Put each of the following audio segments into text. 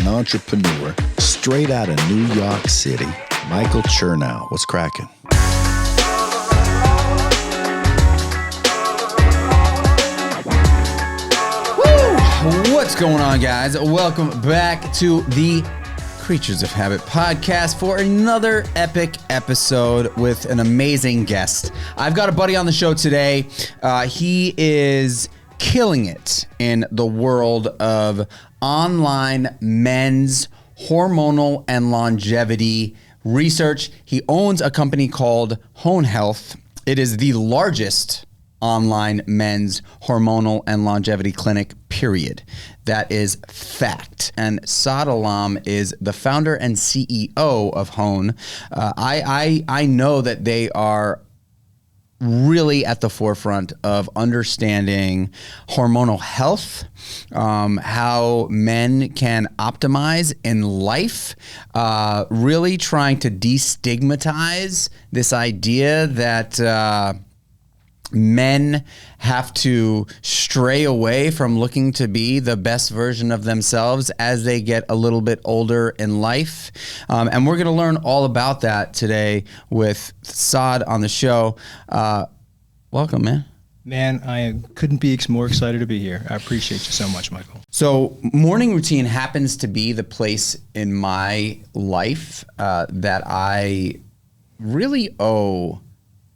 and entrepreneur straight out of New York City, Michael Chernow. What's cracking? What's going on, guys? Welcome back to the Creatures of Habit podcast for another epic episode with an amazing guest. I've got a buddy on the show today. He is killing it in the world of online men's hormonal and longevity research. He owns a company called Hone Health. It is the largest online men's hormonal and longevity clinic, period. That is fact. And Saad Alam is the founder and CEO of Hone. I know that they are really at the forefront of understanding hormonal health, how men can optimize in life, really trying to destigmatize this idea that men have to stray away from looking to be the best version of themselves as they get a little bit older in life. And we're going to learn all about that today with Saad on the show. Welcome, man. Man, I couldn't be more excited to be here. I appreciate you so much, Michael. So morning routine happens to be the place in my life that I really owe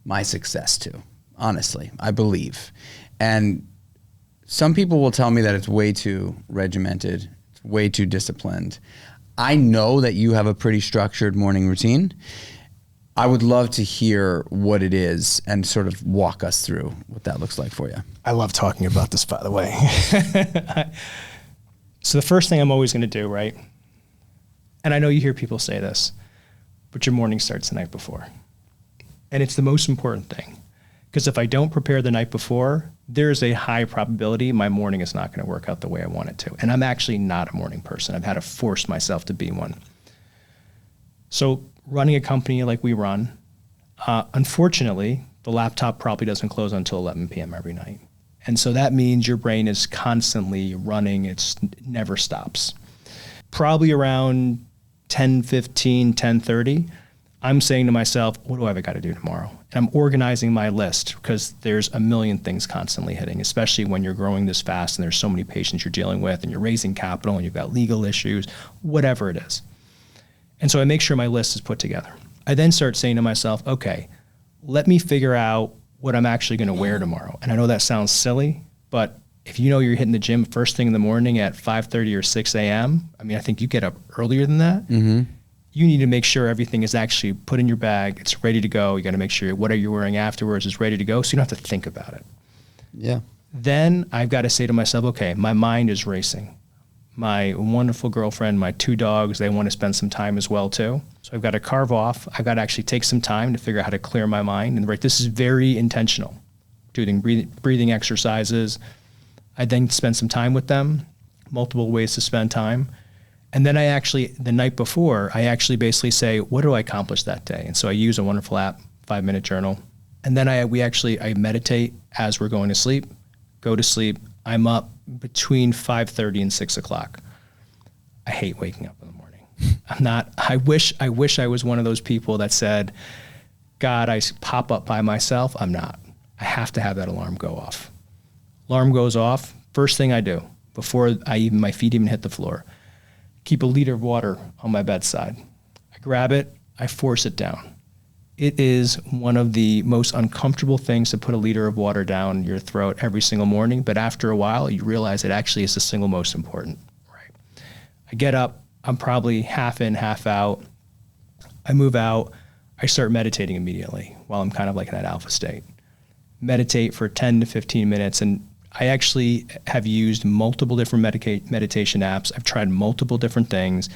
my success to. Honestly, I believe. And some people will tell me that it's way too regimented, it's way too disciplined. I know that you have a pretty structured morning routine. I would love to hear what it is and sort of walk us through what that looks like for you. I love talking about this, by the way. So the first thing I'm always going to do, right? And I know you hear people say this, but your morning starts the night before. And it's the most important thing. Because if I don't prepare the night before, there's a high probability my morning is not going to work out the way I want it to. And I'm actually not a morning person. I've had to force myself to be one. So running a company like we run, unfortunately, the laptop probably doesn't close until 11 p.m. every night. And so that means your brain is constantly running. It never stops. Probably around 10:15, 10:30, I'm saying to myself, what do I got to do tomorrow? And I'm organizing my list because there's a million things constantly hitting, especially when you're growing this fast and there's so many patients you're dealing with and you're raising capital and you've got legal issues, whatever it is. And so I make sure my list is put together. I then start saying to myself, okay, let me figure out what I'm actually going to wear tomorrow. And I know that sounds silly, but if you know you're hitting the gym first thing in the morning at 5:30 or 6 a.m., I mean, I think you get up earlier than that. Mm-hmm. You need to make sure everything is actually put in your bag. It's ready to go. You got to make sure whatever you're wearing afterwards is ready to go, so you don't have to think about it. Yeah. Then I've got to say to myself, okay, my mind is racing. My wonderful girlfriend, my 2 dogs, they want to spend some time as well too. So I've got to carve off. I've got to actually take some time to figure out how to clear my mind. And right, this is very intentional. Doing breathing exercises. I then spend some time with them, multiple ways to spend time. And then the night before, I actually basically say, what do I accomplish that day? And so I use a wonderful app, 5-minute journal. And then I meditate as we're going to sleep, go to sleep. I'm up between 5:30 and 6 o'clock. I hate waking up in the morning. I wish I was one of those people that said, God, I pop up by myself. I'm not. I have to have that alarm go off. Alarm goes off. First thing I do before my feet even hit the floor, keep a liter of water on my bedside. I grab it, I force it down. It is one of the most uncomfortable things to put a liter of water down your throat every single morning, but after a while, you realize it actually is the single most important. Right. I get up, I'm probably half in, half out. I move out, I start meditating immediately while I'm kind of like in that alpha state. Meditate for 10 to 15 minutes, and I actually have used multiple different meditation apps. I've tried multiple different things.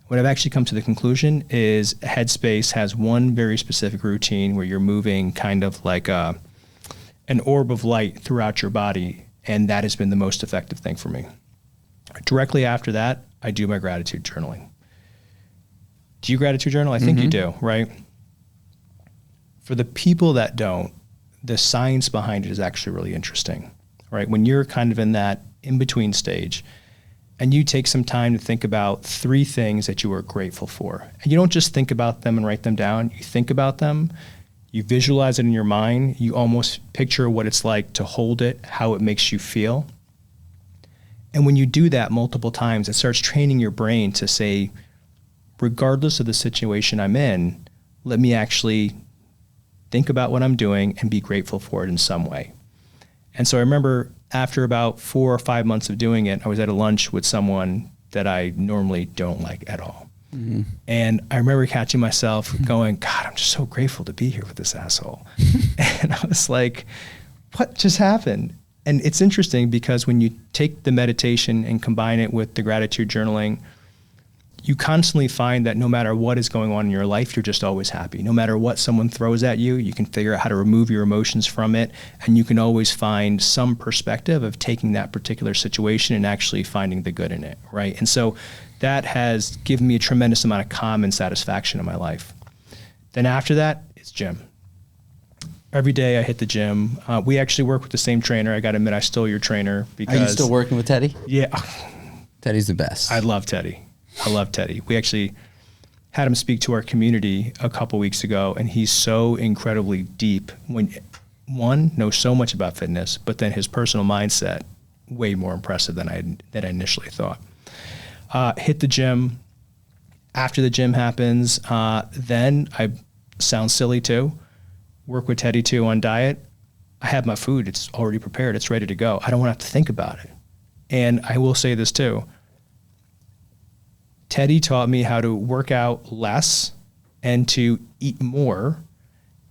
What I've actually come to the conclusion is Headspace has one very specific routine where you're moving kind of like an orb of light throughout your body, and that has been the most effective thing for me. Directly after that, I do my gratitude journaling. Do you gratitude journal? I think you do, right? For the people that don't, the science behind it is actually really interesting. Right, when you're kind of in that in-between stage, and you take some time to think about 3 things that you are grateful for. And you don't just think about them and write them down. You think about them, you visualize it in your mind, you almost picture what it's like to hold it, how it makes you feel. And when you do that multiple times, it starts training your brain to say, regardless of the situation I'm in, let me actually think about what I'm doing and be grateful for it in some way. And so I remember after about 4 or 5 months of doing it, I was at a lunch with someone that I normally don't like at all. Mm-hmm. And I remember catching myself going, God, I'm just so grateful to be here with this asshole. And I was like, what just happened? And it's interesting because when you take the meditation and combine it with the gratitude journaling, you constantly find that no matter what is going on in your life, you're just always happy. No matter what someone throws at you, you can figure out how to remove your emotions from it, and you can always find some perspective of taking that particular situation and actually finding the good in it, right? And so that has given me a tremendous amount of calm and satisfaction in my life. Then after that, it's gym. Every day I hit the gym. We actually work with the same trainer. I got to admit, I stole your trainer because... Are you still working with Teddy? Yeah. Teddy's the best. I love Teddy. We actually had him speak to our community a couple weeks ago, and he's so incredibly deep. One, knows so much about fitness, but then his personal mindset, way more impressive than I initially thought. Hit the gym. After the gym happens, then I sound silly too. Work with Teddy too on diet. I have my food. It's already prepared. It's ready to go. I don't want to have to think about it. And I will say this too. Teddy taught me how to work out less and to eat more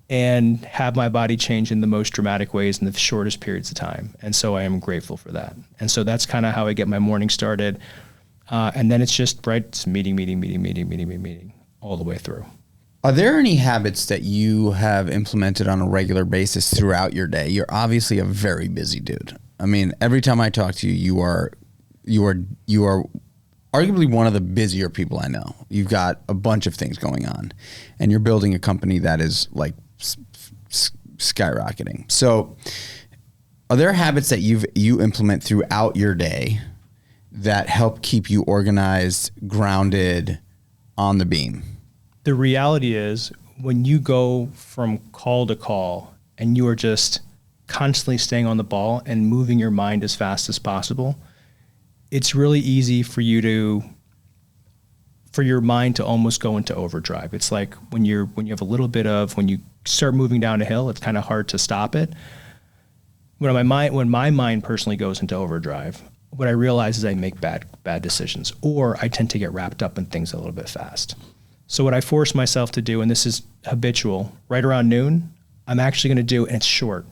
and have my body change in the most dramatic ways in the shortest periods of time. And so I am grateful for that. And so that's kind of how I get my morning started. And then it's just, right, it's meeting, all the way through. Are there any habits that you have implemented on a regular basis throughout your day? You're obviously a very busy dude. I mean, every time I talk to you, you are arguably one of the busier people I know. You've got a bunch of things going on, and you're building a company that is like skyrocketing. So are there habits that you implement throughout your day that help keep you organized, grounded, on the beam? The reality is when you go from call to call and you are just constantly staying on the ball and moving your mind as fast as possible, it's really easy for your mind to almost go into overdrive. It's like when you start moving down a hill, it's kind of hard to stop it. When my mind personally goes into overdrive, what I realize is I make bad decisions, or I tend to get wrapped up in things a little bit fast. So what I force myself to do, and this is habitual, right around noon, I'm actually going to do, and it's short,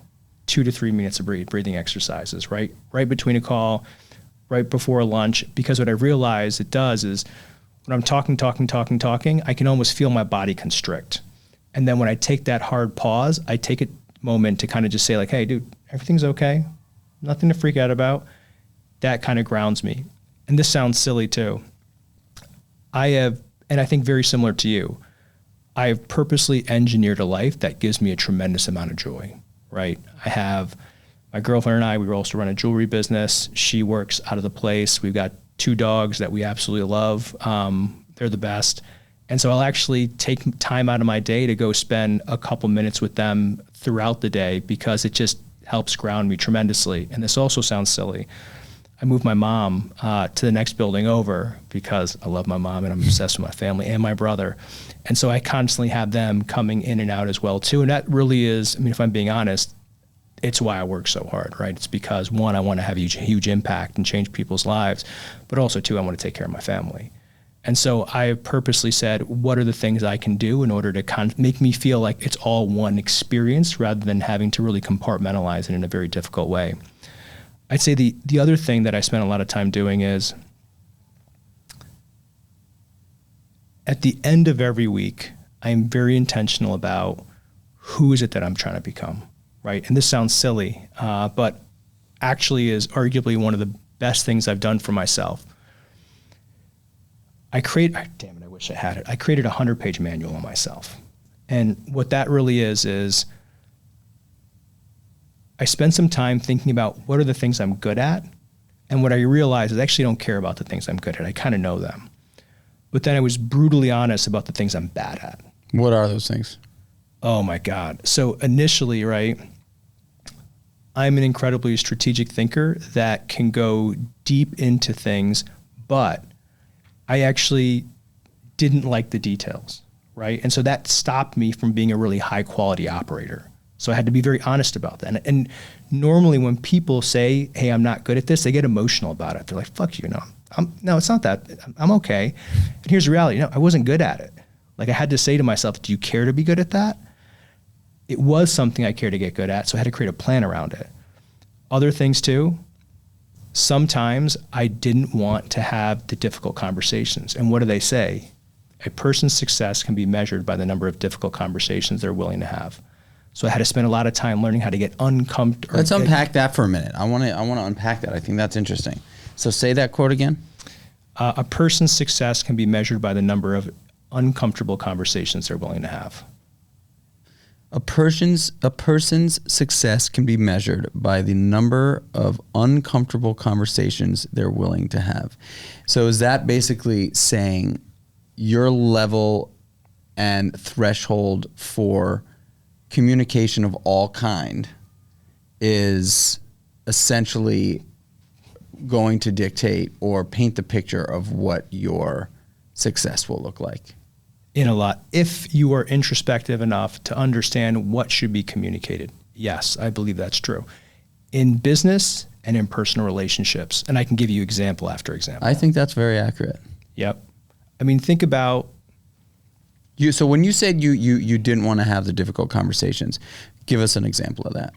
2 to 3 minutes of breathing exercises, right between a call, right before lunch, because what I realize it does is when I'm talking, I can almost feel my body constrict. And then when I take that hard pause, I take a moment to kind of just say like, hey, dude, everything's okay. Nothing to freak out about. That kind of grounds me. And this sounds silly too. And I think very similar to you, I have purposely engineered a life that gives me a tremendous amount of joy, right? I have my girlfriend and I, we also run a jewelry business. She works out of the place. We've got 2 dogs that we absolutely love. They're the best. And so I'll actually take time out of my day to go spend a couple minutes with them throughout the day because it just helps ground me tremendously. And this also sounds silly. I moved my mom to the next building over because I love my mom and I'm obsessed with my family and my brother. And so I constantly have them coming in and out as well too. And that really is, I mean, if I'm being honest, it's why I work so hard, right? It's because 1, I want to have a huge impact and change people's lives, but also 2, I want to take care of my family. And so I purposely said, what are the things I can do in order to make me feel like it's all one experience rather than having to really compartmentalize it in a very difficult way. I'd say the other thing that I spent a lot of time doing is at the end of every week, I am very intentional about who is it that I'm trying to become, right? And this sounds silly, but actually is arguably one of the best things I've done for myself. I created a 100-page manual on myself. And what that really is I spend some time thinking about what are the things I'm good at And what I realized is I actually don't care about the things I'm good at. I kind of know them. But then I was brutally honest about the things I'm bad at. What are those things? Oh my God. So initially, right, I'm an incredibly strategic thinker that can go deep into things, but I actually didn't like the details, right? And so that stopped me from being a really high quality operator. So I had to be very honest about that. And normally when people say, hey, I'm not good at this, they get emotional about it. They're like, fuck you, no. No, it's not that. I'm okay. And here's the reality. No, I wasn't good at it. Like I had to say to myself, do you care to be good at that? It was something I cared to get good at, so I had to create a plan around it. Other things too, sometimes I didn't want to have the difficult conversations. And what do they say? A person's success can be measured by the number of difficult conversations they're willing to have. So I had to spend a lot of time learning how to get uncomfortable. Let's unpack that for a minute. I want to unpack that. I think that's interesting. So say that quote again. A person's success can be measured by the number of uncomfortable conversations they're willing to have. A person's success can be measured by the number of uncomfortable conversations they're willing to have. So is that basically saying your level and threshold for communication of all kind is essentially going to dictate or paint the picture of what your success will look like? In a lot. If you are introspective enough to understand what should be communicated, yes, I believe that's true. In business and in personal relationships, and I can give you example after example. I think that's very accurate. Yep. I mean, think about... So when you said you didn't want to have the difficult conversations, give us an example of that.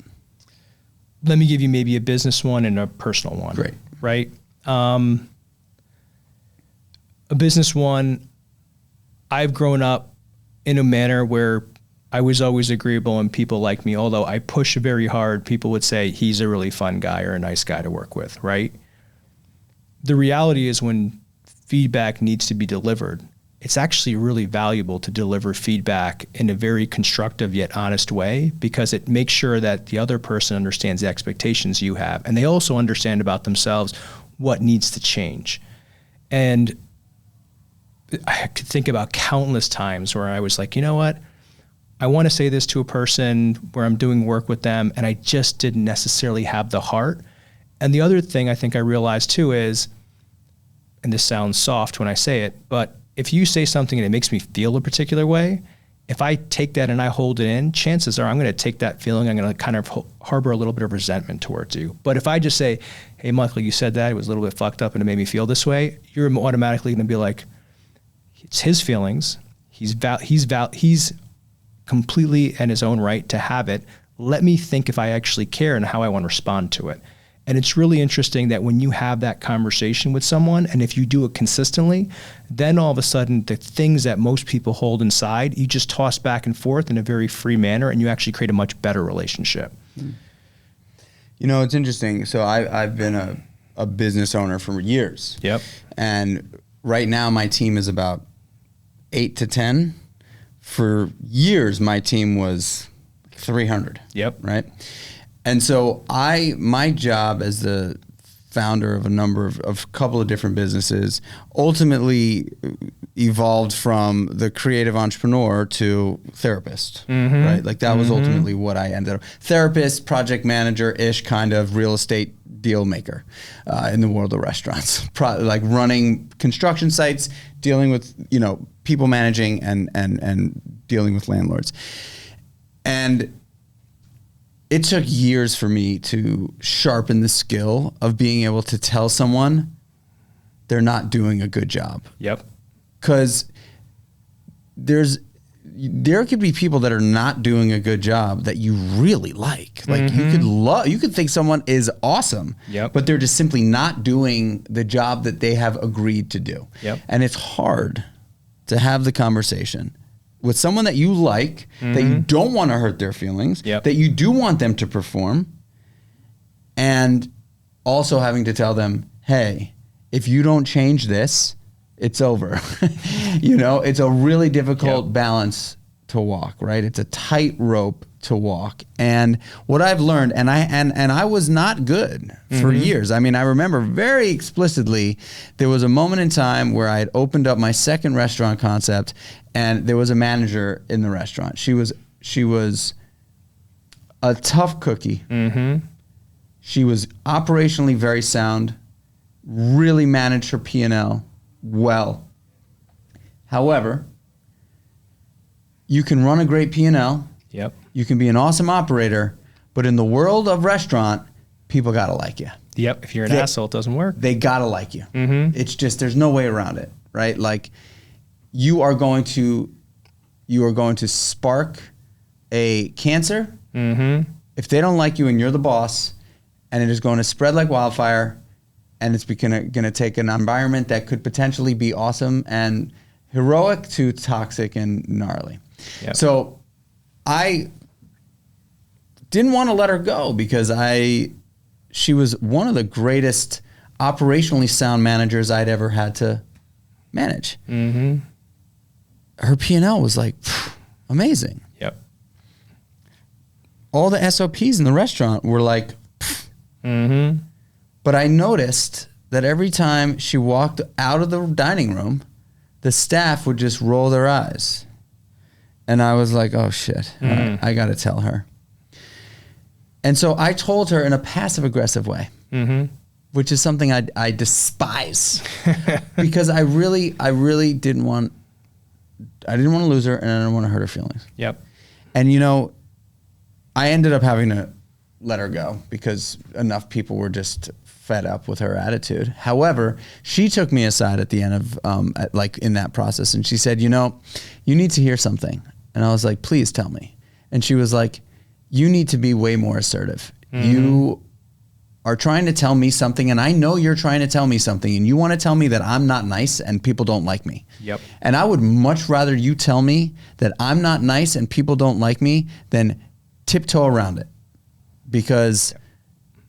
Let me give you maybe a business one and a personal one. Great. Right? A business one, I've grown up in a manner where I was always agreeable and people like me. Although I push very hard, people would say he's a really fun guy or a nice guy to work with, right? The reality is when feedback needs to be delivered, it's actually really valuable to deliver feedback in a very constructive yet honest way, because it makes sure that the other person understands the expectations you have. And they also understand about themselves what needs to change. And I could think about countless times where I was like, you know what? I want to say this to a person where I'm doing work with them, and I just didn't necessarily have the heart. And the other thing I think I realized too is, and this sounds soft when I say it, but if you say something and it makes me feel a particular way, if I take that and I hold it in, chances are I'm going to take that feeling, I'm going to kind of harbor a little bit of resentment towards you. But if I just say, hey, Michael, you said that, it was a little bit fucked up and it made me feel this way, you're automatically going to be like, it's his feelings. He's completely in his own right to have it. Let me think if I actually care and how I want to respond to it. And it's really interesting that when you have that conversation with someone, and if you do it consistently, then all of a sudden the things that most people hold inside, you just toss back and forth in a very free manner, and you actually create a much better relationship. You know, it's interesting. So I've been a business owner for years. Yep. And right now my team is about 8 to 10. For years, my team was 300. Yep. Right. And so my job as the founder of a couple of different businesses ultimately evolved from the creative entrepreneur to therapist, right? Like that was ultimately what I ended up. Therapist, project manager-ish kind of real estate deal maker in the world of restaurants, like running construction sites, dealing with, people managing and dealing with landlords. And it took years for me to sharpen the skill of being able to tell someone they're not doing a good job. Yep. Because there could be people that are not doing a good job that you really like. Like you could think someone is awesome, but they're just simply not doing the job that they have agreed to do. Yep. And it's hard to have the conversation with someone that you like, that you don't want to hurt their feelings, that you do want them to perform, and also having to tell them, hey, if you don't change this, it's over. It's a really difficult balance to walk, right? It's a tightrope to walk. And what I've learned, and I was not good for years. I mean, I remember very explicitly there was a moment in time where I had opened up my second restaurant concept, and there was a manager in the restaurant. She was a tough cookie. She was operationally very sound, really managed her P&L well. However, you can run a great P&L. Yep. You can be an awesome operator, but in the world of restaurant, people gotta like you. Yep. If you're an asshole, it doesn't work. They gotta like you. It's just, there's no way around it, right? Like, you are going to spark a cancer if they don't like you and you're the boss, and it is going to spread like wildfire, and it's going to take an environment that could potentially be awesome and heroic to toxic and gnarly. Yep. So I didn't want to let her go because she was one of the greatest operationally sound managers I'd ever had to manage. Her P&L was like amazing. Yep. All the SOPs in the restaurant were like, but I noticed that every time she walked out of the dining room, the staff would just roll their eyes. And I was like, oh shit, I got to tell her. And so I told her in a passive aggressive way, which is something I despise because I really didn't want to lose her, and I didn't want to hurt her feelings. Yep. And you know, I ended up having to let her go because enough people were just fed up with her attitude. However, she took me aside at the end of like in that process, and she said, you know, you need to hear something. And I was like, please tell me. And she was like, you need to be way more assertive. You are trying to tell me something, and I know you're trying to tell me something, and you want to tell me that I'm not nice and people don't like me. Yep. And I would much rather you tell me that I'm not nice and people don't like me than tiptoe around it, because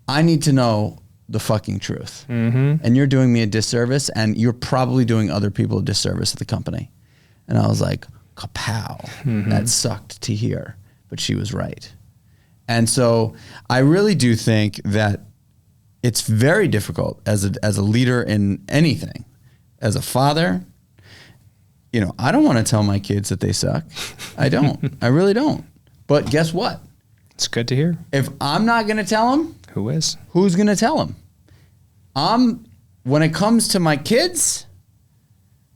I need to know the fucking truth. And you're doing me a disservice, and you're probably doing other people a disservice at the company. And I was like, kapow. That sucked to hear, but she was right. And so I really do think that it's very difficult as a leader in anything. As a father, you know, I don't want to tell my kids that they suck. I don't. I really don't. But guess what? It's good to hear. If I'm not going to tell them, Who is? who's going to tell them? When it comes to my kids,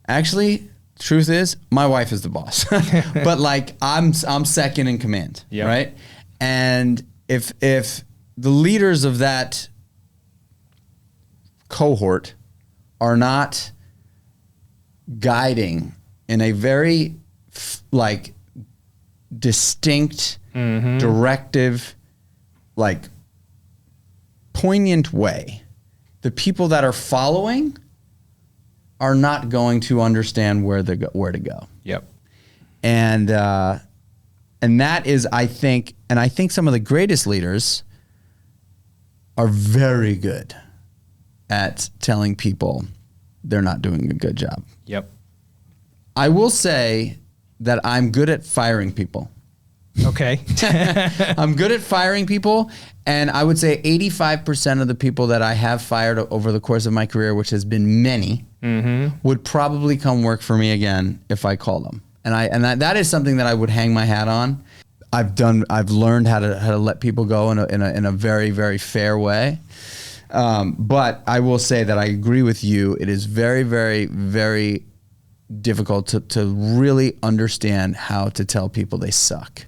actually, truth is, my wife is the boss. But like, I'm second in command, Yep. right? And if the leaders of that cohort are not guiding in a very like distinct, directive, like poignant way, the people that are following are not going to understand where to go. Yep. And that is, I think some of the greatest leaders are very good at telling people they're not doing a good job. Yep. I will say that I'm good at firing people. Okay. I'm good at firing people, and I would say 85% of the people that I have fired over the course of my career, which has been many, would probably come work for me again if I call them. And that is something that I would hang my hat on. I've learned how to let people go in a very, very fair way. But I will say that I agree with you. It is very, very, very difficult to really understand how to tell people they suck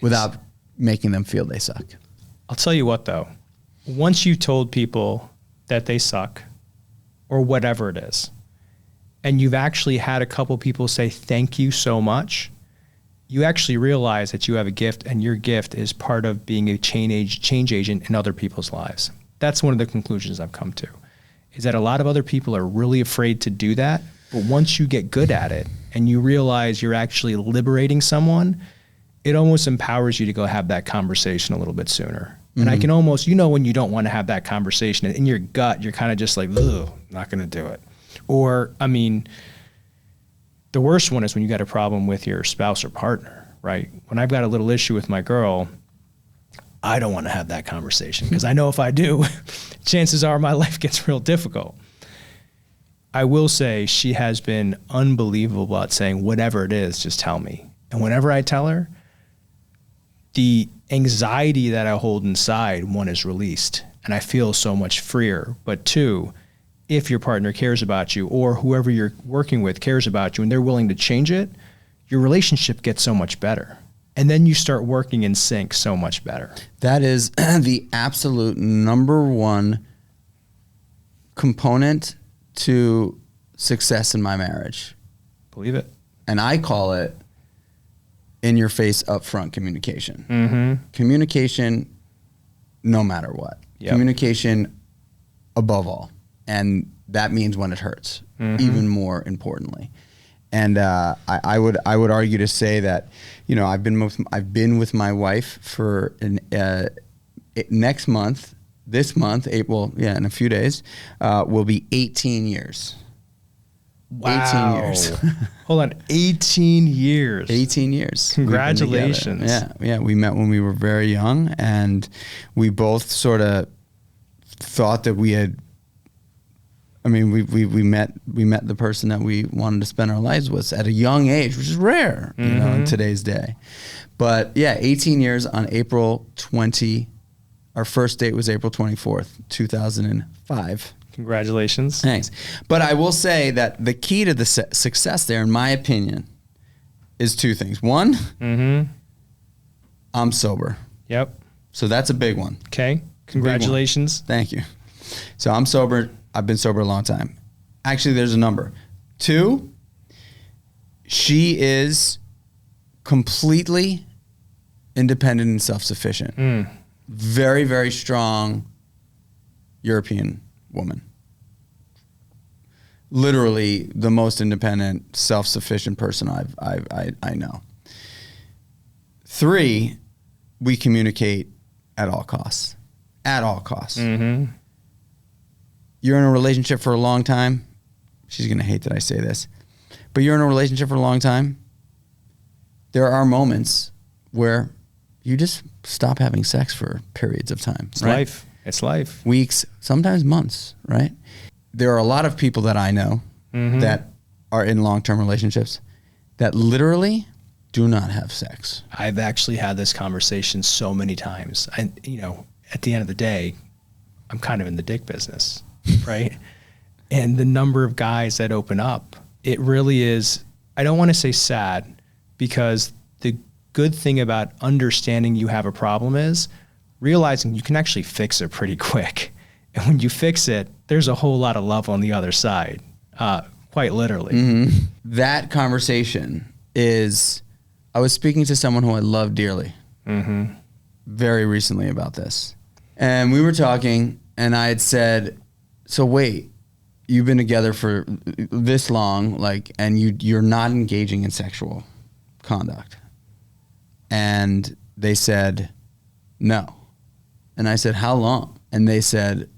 without making them feel they suck. I'll tell you what, though. Once you told people that they suck or whatever it is, and you've actually had a couple people say thank you so much, you actually realize that you have a gift, and your gift is part of being a change agent in other people's lives. That's one of the conclusions I've come to, is that a lot of other people are really afraid to do that. But once you get good at it and you realize you're actually liberating someone, it almost empowers you to go have that conversation a little bit sooner. And I can almost, when you don't want to have that conversation, and in your gut, you're kind of just like, ugh, not going to do it. Or, I mean, the worst one is when you got a problem with your spouse or partner, right? When I've got a little issue with my girl, I don't want to have that conversation because I know if I do, chances are my life gets real difficult. I will say she has been unbelievable about saying whatever it is, just tell me. And whenever I tell her, the anxiety that I hold inside, one, is released and I feel so much freer. But two, if your partner cares about you or whoever you're working with cares about you and they're willing to change it, your relationship gets so much better. And then you start working in sync so much better. That is the absolute number one component to success in my marriage. Believe it. And I call it in your face, upfront communication. Mm-hmm. Communication, no matter what. Yep. Communication above all. And that means when it hurts, even more importantly. And I would argue to say that, you know, I've been with my wife for next month, this month, April, in a few days, will be 18 years. Wow. 18 years. Hold on, 18 years. 18 years. Congratulations. Yeah. We met when we were very young, and we both sort of thought that we had. I mean, we met the person that we wanted to spend our lives with at a young age, which is rare, you know, in today's day. But yeah, 18 years on April 20. Our first date was April 24th, 2005. Congratulations. Thanks. But I will say that the key to the success there, in my opinion, is two things. One, I'm sober. Yep. So that's a big one. Okay. Congratulations. Thank you. So I'm sober. I've been sober a long time. Actually, there's a number. 2, she is completely independent and self-sufficient. Very, very strong European woman. Literally the most independent, self-sufficient person I know. 3, we communicate at all costs. At all costs. You're in a relationship for a long time. She's going to hate that I say this. But you're in a relationship for a long time. There are moments where you just stop having sex for periods of time. It's life. It's life. Weeks, sometimes months, right? There are a lot of people that I know that are in long-term relationships that literally do not have sex. I've actually had this conversation so many times. And, you know, at the end of the day, I'm kind of in the dick business, right? And the number of guys that open up, it really is, I don't want to say sad, because the good thing about understanding you have a problem is realizing you can actually fix it pretty quick. And when you fix it, there's a whole lot of love on the other side, quite literally. That conversation is, I was speaking to someone who I love dearly very recently about this. And we were talking, and I had said, so wait, you've been together for this long, like, and you're not engaging in sexual conduct. And they said, no. And I said, how long? And they said,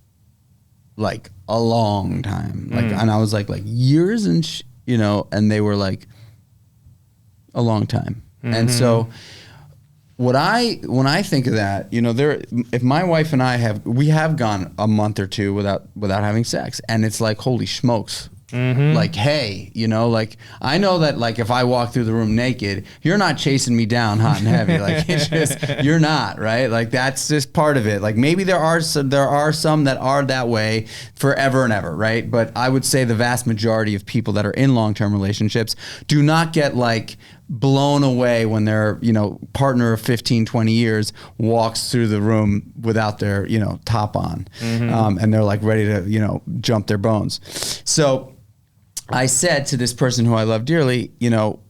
like, a long time. Like, and I was like years, and you know, and they were like, a long time. And so when I think of that, you know, if my wife and we have gone a month or two without having sex, and it's like, holy smokes. Like, hey, you know, like, I know that, like, if I walk through the room naked, you're not chasing me down hot and heavy. Like, it's just, you're not, right? Like, that's just part of it. Like, maybe there are some that are that way forever and ever, right? But I would say the vast majority of people that are in long-term relationships do not get, like, blown away when their, you know, partner of 15, 20 years walks through the room without their, you know, top on. And they're like ready to, you know, jump their bones. So I said to this person who I love dearly, you know,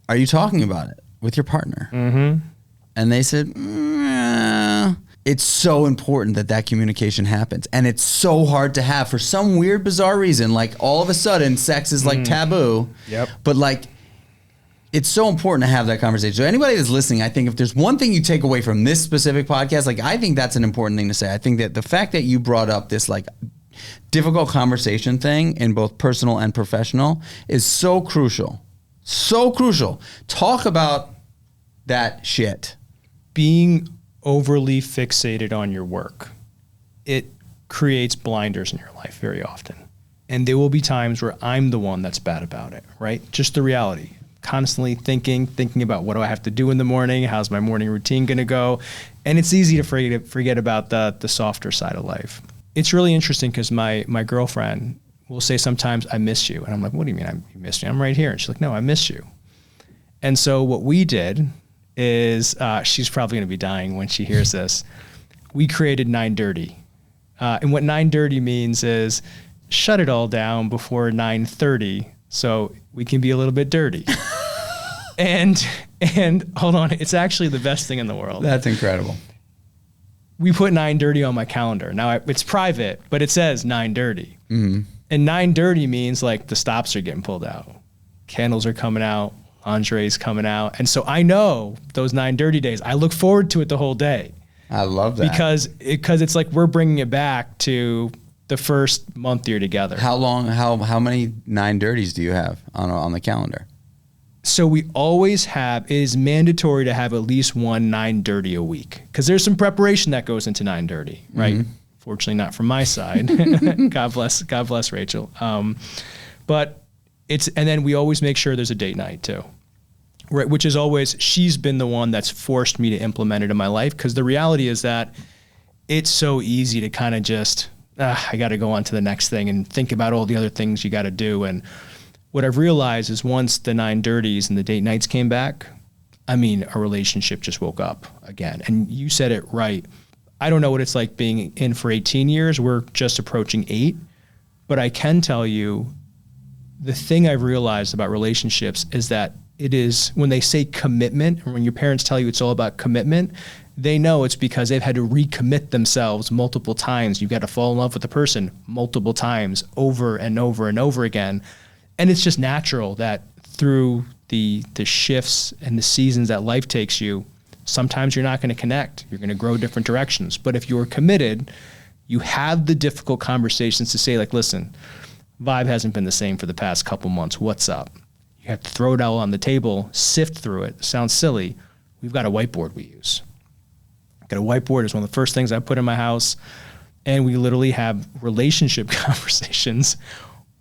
are you talking about it with your partner? And they said, it's so important that communication happens. And it's so hard to have for some weird, bizarre reason. Like, all of a sudden, sex is like taboo. Yep. But, like, it's so important to have that conversation. So anybody that's listening, I think if there's one thing you take away from this specific podcast, like, I think that's an important thing to say. I think that the fact that you brought up this, like, difficult conversation thing in both personal and professional is so crucial. So crucial. Talk about that shit. Being overly fixated on your work, it creates blinders in your life very often. And there will be times where I'm the one that's bad about it, right? Just the reality. Constantly thinking about what do I have to do in the morning? How's my morning routine going to go? And it's easy to forget about the softer side of life. It's really interesting because my girlfriend will say sometimes, I miss you. And I'm like, what do you mean you miss me? I'm right here. And she's like, no, I miss you. And so what we did is, she's probably going to be dying when she hears this. We created 9:30. And what 9:30 means is shut it all down before 9:30 so we can be a little bit dirty. and hold on, it's actually the best thing in the world. That's incredible. We put 9:30 on my calendar. Now it's private, but it says 9:30. Mm-hmm. And 9:30 means like the stops are getting pulled out. Candles are coming out, lingerie's coming out. And so I know those 9:30 days, I look forward to it the whole day. I love that. Because it's like we're bringing it back to the first month you're together. How many 9:30s do you have on the calendar? So we always have, it is mandatory to have at least one 9:30 a week because there's some preparation that goes into 9:30, right? Mm-hmm. Fortunately, not from my side. God bless Rachel. But and then we always make sure there's a date night too, right? Which is always, she's been the one that's forced me to implement it in my life because the reality is that it's so easy to kind of just, I got to go on to the next thing and think about all the other things you got to do. And what I've realized is once the 9:30s and the date nights came back, I mean, our relationship just woke up again. And you said it right. I don't know what it's like being in for 18 years. We're just approaching 8. But I can tell you the thing I've realized about relationships is that it is, when they say commitment, or when your parents tell you it's all about commitment, they know it's because they've had to recommit themselves multiple times. You've got to fall in love with the person multiple times over and over and over again. And it's just natural that through the shifts and the seasons that life takes you, sometimes you're not going to connect. You're going to grow different directions. But if you're committed, you have the difficult conversations to say, like, listen, vibe hasn't been the same for the past couple months. What's up? You have to throw it all on the table, sift through it. Sounds silly. We've got a whiteboard we use. Got a whiteboard. It's one of the first things I put in my house. And we literally have relationship conversations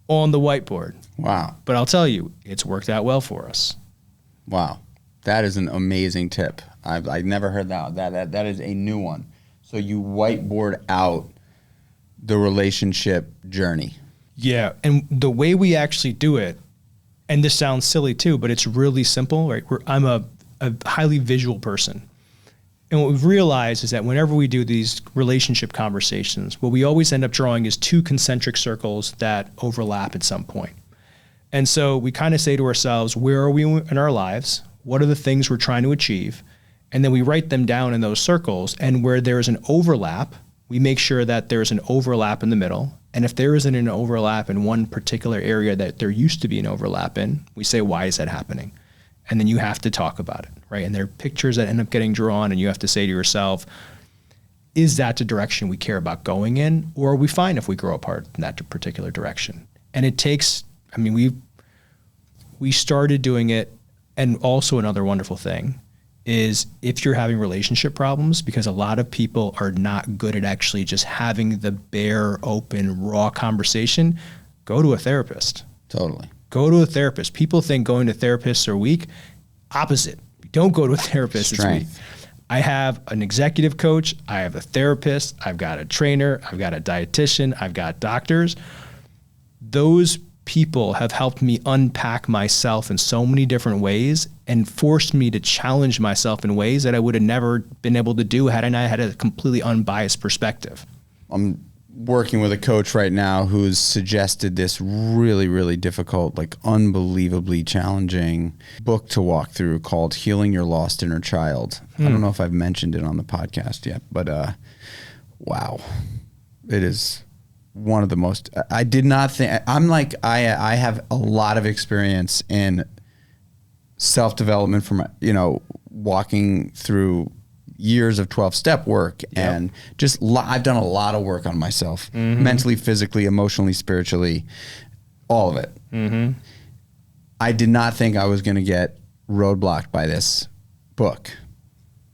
on the whiteboard. Wow. But I'll tell you, it's worked out well for us. Wow. That is an amazing tip. I've never heard that. That is a new one. So you whiteboard out the relationship journey. Yeah. And the way we actually do it, and this sounds silly too, but it's really simple, right? I'm a highly visual person. And what we've realized is that whenever we do these relationship conversations, what we always end up drawing is 2 concentric circles that overlap at some point. And so we kind of say to ourselves, where are we in our lives? What are the things we're trying to achieve? And then we write them down in those circles. And where there's an overlap, we make sure that there's an overlap in the middle. And if there isn't an overlap in one particular area that there used to be an overlap in, we say, why is that happening? And then you have to talk about it, right? And there are pictures that end up getting drawn, and you have to say to yourself, is that the direction we care about going in? Or are we fine if we grow apart in that particular direction? And it takes, I mean, we started doing it. And also another wonderful thing is if you're having relationship problems, because a lot of people are not good at actually just having the bare, open, raw conversation, go to a therapist. Totally. Go to a therapist. People think going to therapists are weak. Opposite. Don't go to a therapist. Strength. It's weak. I have an executive coach. I have a therapist. I've got a trainer. I've got a dietitian. I've got doctors. Those people have helped me unpack myself in so many different ways and forced me to challenge myself in ways that I would have never been able to do had I not had a completely unbiased perspective. I'm working with a coach right now who's suggested this really, really difficult, like unbelievably challenging book to walk through called Healing Your Lost Inner Child. I don't know if I've mentioned it on the podcast yet, but wow. It is one of the most, I did not think, I have a lot of experience in self-development from, walking through years of 12-step work. Yep. And just, I've done a lot of work on myself, mentally, physically, emotionally, spiritually, all of it. Mm-hmm. I did not think I was going to get roadblocked by this book,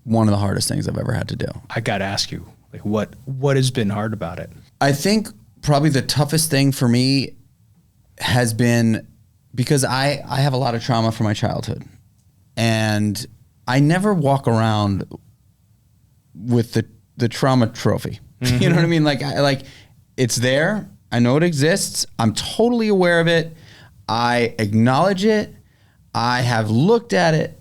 one of the hardest things I've ever had to do. I got to ask you, like, what has been hard about it? I think probably the toughest thing for me has been because I have a lot of trauma from my childhood, and I never walk around with the trauma trophy. Mm-hmm. You know what I mean? Like it's there. I know it exists. I'm totally aware of it. I acknowledge it. I have looked at it.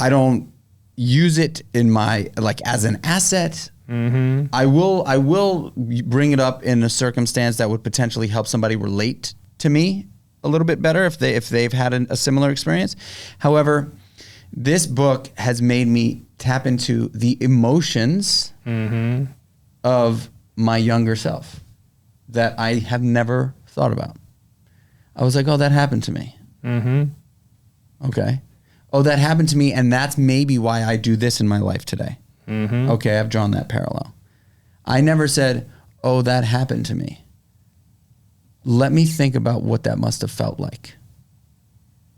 I don't use it in my, like, as an asset. Mm-hmm. I will bring it up in a circumstance that would potentially help somebody relate to me a little bit better if they've had a similar experience. However, this book has made me tap into the emotions of my younger self that I have never thought about. I was like, oh, that happened to me. Mm-hmm. Okay. Oh, that happened to me, and that's maybe why I do this in my life today. Mm-hmm. Okay, I've drawn that parallel. I never said, oh, that happened to me. Let me think about what that must have felt like.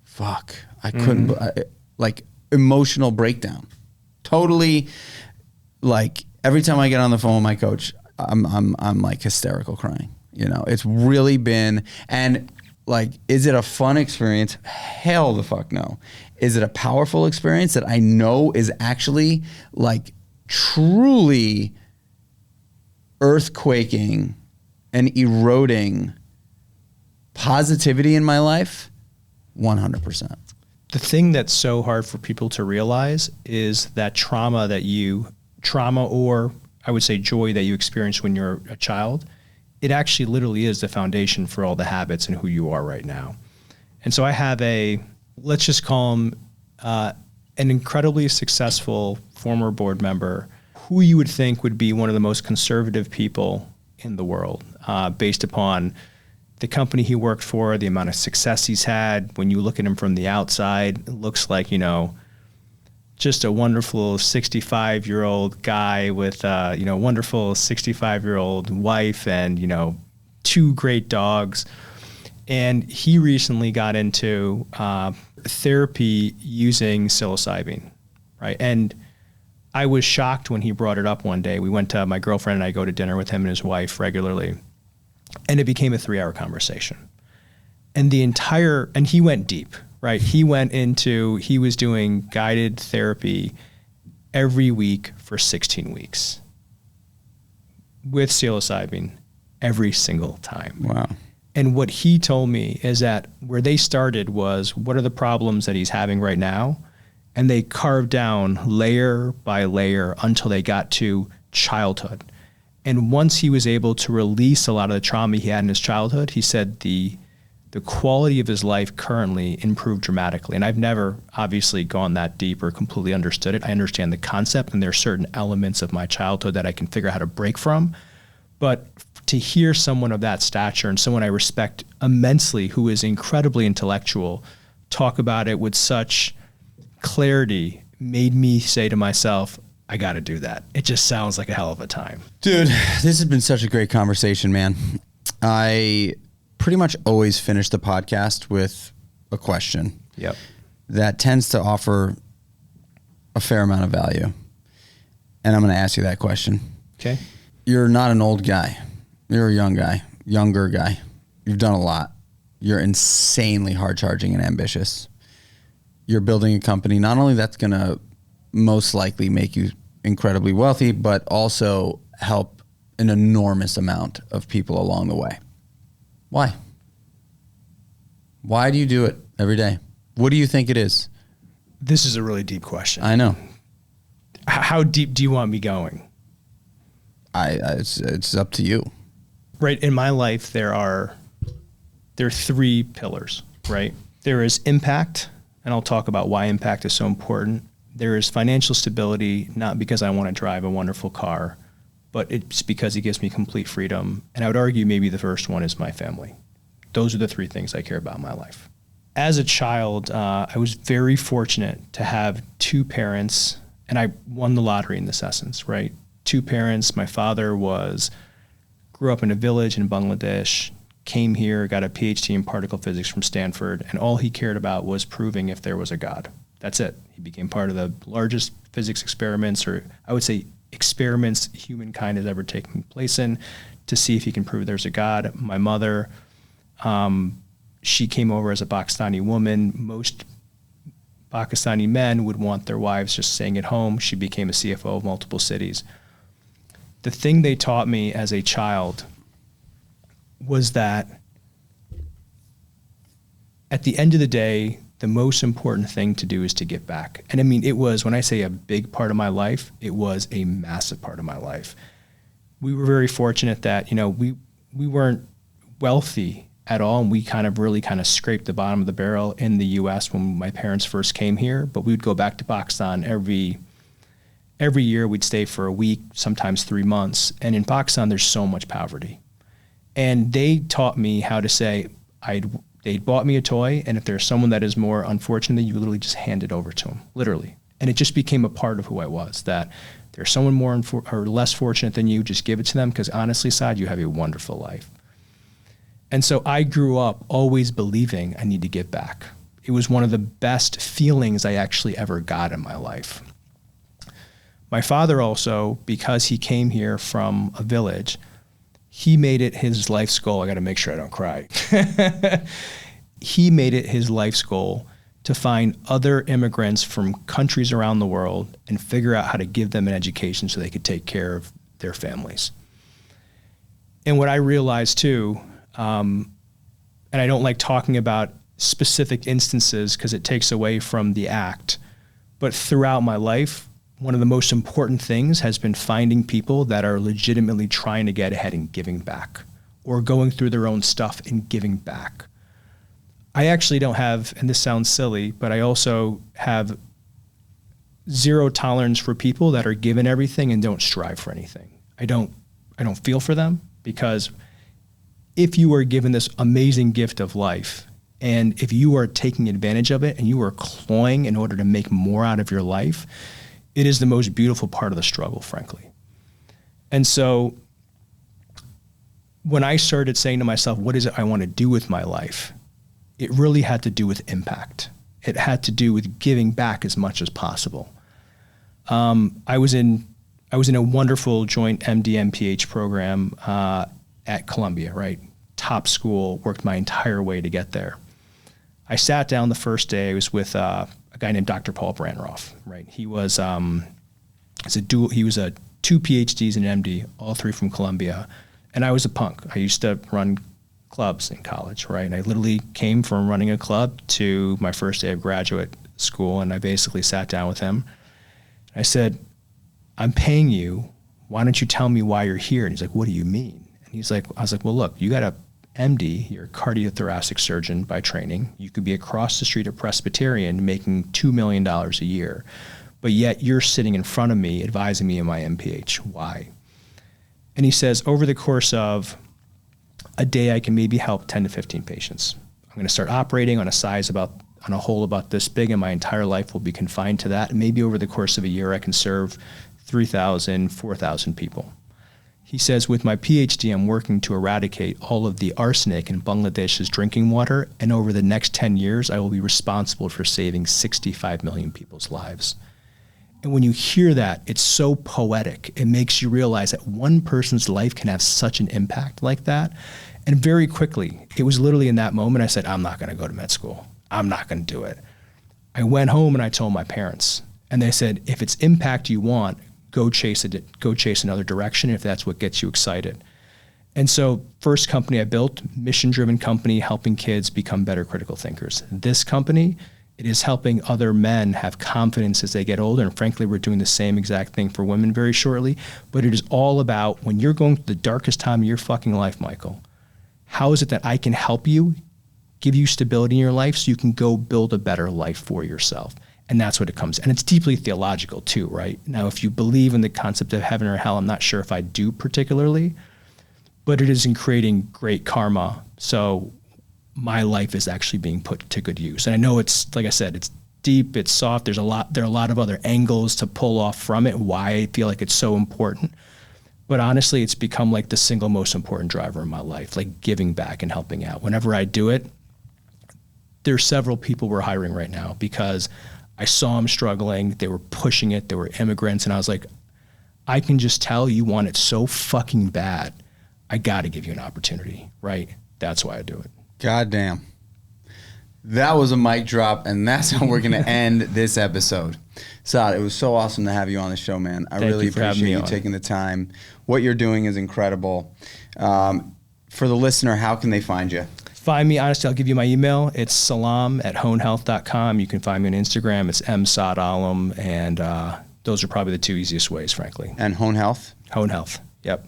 Fuck. I couldn't, like, emotional breakdown. Totally, like, every time I get on the phone with my coach, I'm like hysterical crying. You know, it's really been, and like, is it a fun experience? Hell the fuck no. Is it a powerful experience that I know is actually like truly earthquaking and eroding positivity in my life? 100%. The thing that's so hard for people to realize is that trauma or I would say joy that you experience when you're a child, it actually literally is the foundation for all the habits and who you are right now. And so I have let's just call him an incredibly successful former board member who you would think would be one of the most conservative people in the world, based upon the company he worked for, the amount of success he's had. When you look at him from the outside, it looks like, just a wonderful 65-year-old guy with wonderful 65-year-old wife and, 2 great dogs. And he recently got into therapy using psilocybin, right? And I was shocked when he brought it up one day. My girlfriend and I go to dinner with him and his wife regularly, and it became a 3-hour conversation. And he went deep, right? He was doing guided therapy every week for 16 weeks with psilocybin every single time. Wow. And what he told me is that where they started was, what are the problems that he's having right now? And they carved down layer by layer until they got to childhood. And once he was able to release a lot of the trauma he had in his childhood, he said the quality of his life currently improved dramatically. And I've never obviously gone that deep or completely understood it. I understand the concept, and there are certain elements of my childhood that I can figure out how to break from. But to hear someone of that stature and someone I respect immensely, who is incredibly intellectual, talk about it with such clarity made me say to myself, I got to do that. It just sounds like a hell of a time. Dude, this has been such a great conversation, man. I pretty much always finish the podcast with a question. Yep. That tends to offer a fair amount of value. And I'm going to ask you that question. Okay. You're not an old guy. You're a younger guy. You've done a lot. You're insanely hard charging and ambitious. You're building a company, not only that's going to most likely make you incredibly wealthy, but also help an enormous amount of people along the way. Why? Why do you do it every day? What do you think it is? This is a really deep question. I know. How deep do you want me going? It's up to you. Right. In my life, there are 3 pillars, right? There is impact, and I'll talk about why impact is so important. There is financial stability, not because I want to drive a wonderful car, but it's because it gives me complete freedom. And I would argue maybe the first one is my family. Those are the 3 things I care about in my life. As a child, I was very fortunate to have 2 parents, and I won the lottery in this essence, right? 2 parents. My father grew up in a village in Bangladesh, came here, got a PhD in particle physics from Stanford, and all he cared about was proving if there was a God. that's it. He became part of the largest physics experiments, or I would say experiments humankind has ever taken place in, to see if he can prove there's a God. My mother, she came over as a Pakistani woman. Most Pakistani men would want their wives just staying at home. She became a CFO of multiple cities. The thing they taught me as a child was that at the end of the day, the most important thing to do is to give back. And I mean, it was, when I say a big part of my life, it was a massive part of my life. We were very fortunate that, we weren't wealthy at all, and we really scraped the bottom of the barrel in the U.S. when my parents first came here. But we would go back to Pakistan every year. We'd stay for a week, sometimes 3 months. And in Pakistan, there's so much poverty. And they taught me how to say, they'd bought me a toy, and if there's someone that is more unfortunate, you literally just hand it over to them, literally. And it just became a part of who I was, that there's someone more or less fortunate than you, just give it to them, because honestly, Saad, you have a wonderful life. And so I grew up always believing I need to give back. It was one of the best feelings I actually ever got in my life. My father also, because he came here from a village, he made it his life's goal. I got to make sure I don't cry. He made it his life's goal to find other immigrants from countries around the world and figure out how to give them an education so they could take care of their families. And what I realized too, and I don't like talking about specific instances because it takes away from the act, but throughout my life, one of the most important things has been finding people that are legitimately trying to get ahead and giving back, or going through their own stuff and giving back. I actually don't have, and this sounds silly, but I also have zero tolerance for people that are given everything and don't strive for anything. I don't feel for them, because if you are given this amazing gift of life, and if you are taking advantage of it and you are clawing in order to make more out of your life, it is the most beautiful part of the struggle, frankly. And so when I started saying to myself, what is it I want to do with my life? It really had to do with impact. It had to do with giving back as much as possible. I was in a wonderful joint MD MPH program at Columbia, right? Top school, worked my entire way to get there. I sat down the first day. I was with a guy named Dr. Paul Branroff, right? He was he was a 2 PhDs in MD, all 3 from Columbia, and I was a punk. I used to run clubs in college, right? And I literally came from running a club to my first day of graduate school, and I basically sat down with him. I said, I'm paying you. Why don't you tell me why you're here? And he's like, what do you mean? And I was like, well, look, you got a MD, you're a cardiothoracic surgeon by training. You could be across the street at Presbyterian making $2 million a year, but yet you're sitting in front of me advising me in my MPH. Why? And he says, over the course of a day, I can maybe help 10 to 15 patients. I'm going to start operating on a hole about this big, and my entire life will be confined to that. And maybe over the course of a year, I can serve 3,000, 4,000 people. He says, with my PhD, I'm working to eradicate all of the arsenic in Bangladesh's drinking water, and over the next 10 years, I will be responsible for saving 65 million people's lives. And when you hear that, it's so poetic. It makes you realize that one person's life can have such an impact like that. And very quickly, it was literally in that moment I said, I'm not going to go to med school. I'm not going to do it. I went home and I told my parents, and they said, if it's impact you want, go chase another direction if that's what gets you excited. And so first company I built, mission-driven company, helping kids become better critical thinkers. This company, it is helping other men have confidence as they get older. And frankly, we're doing the same exact thing for women very shortly. But it is all about when you're going through the darkest time of your fucking life, Michael, how is it that I can help you, give you stability in your life so you can go build a better life for yourself? And that's what it comes. And it's deeply theological too, right? Now, if you believe in the concept of heaven or hell, I'm not sure if I do particularly, but it is in creating great karma. So my life is actually being put to good use. And I know it's, like I said, it's deep, it's soft. There are a lot of other angles to pull off from it, why I feel like it's so important. But honestly, it's become like the single most important driver in my life, like giving back and helping out. Whenever I do it, there's several people we're hiring right now because I saw them struggling. They were pushing it. They were immigrants. And I was like, I can just tell you want it so fucking bad. I got to give you an opportunity, right? That's why I do it. Goddamn. That was a mic drop, and that's how we're going to end this episode. Saad, it was so awesome to have you on the show, man. I really appreciate you taking the time. What you're doing is incredible. For the listener, how can they find you? Find me, honestly, I'll give you my email. It's salam@honehealth.com. You can find me on Instagram. It's Saad Alam, and those are probably the two easiest ways, frankly. And Hone Health? Hone Health. Yep.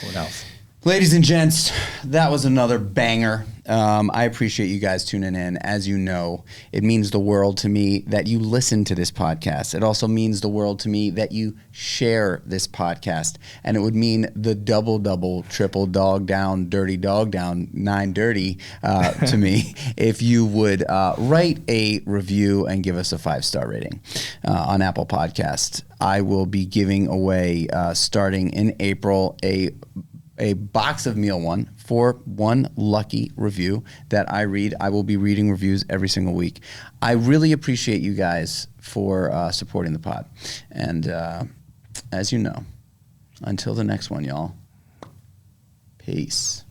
Hone Health. Ladies and gents, that was another banger. I appreciate you guys tuning in. As you know, it means the world to me that you listen to this podcast. It also means the world to me that you share this podcast. And it would mean the double, triple dog down, dirty dog down, 9 dirty to me if you would write a review and give us a 5-star rating on Apple Podcasts. I will be giving away, starting in April, a box of Meal One for one lucky review that I read. I will be reading reviews every single week. I really appreciate you guys for supporting the pod. And as you know, until the next one, y'all, peace.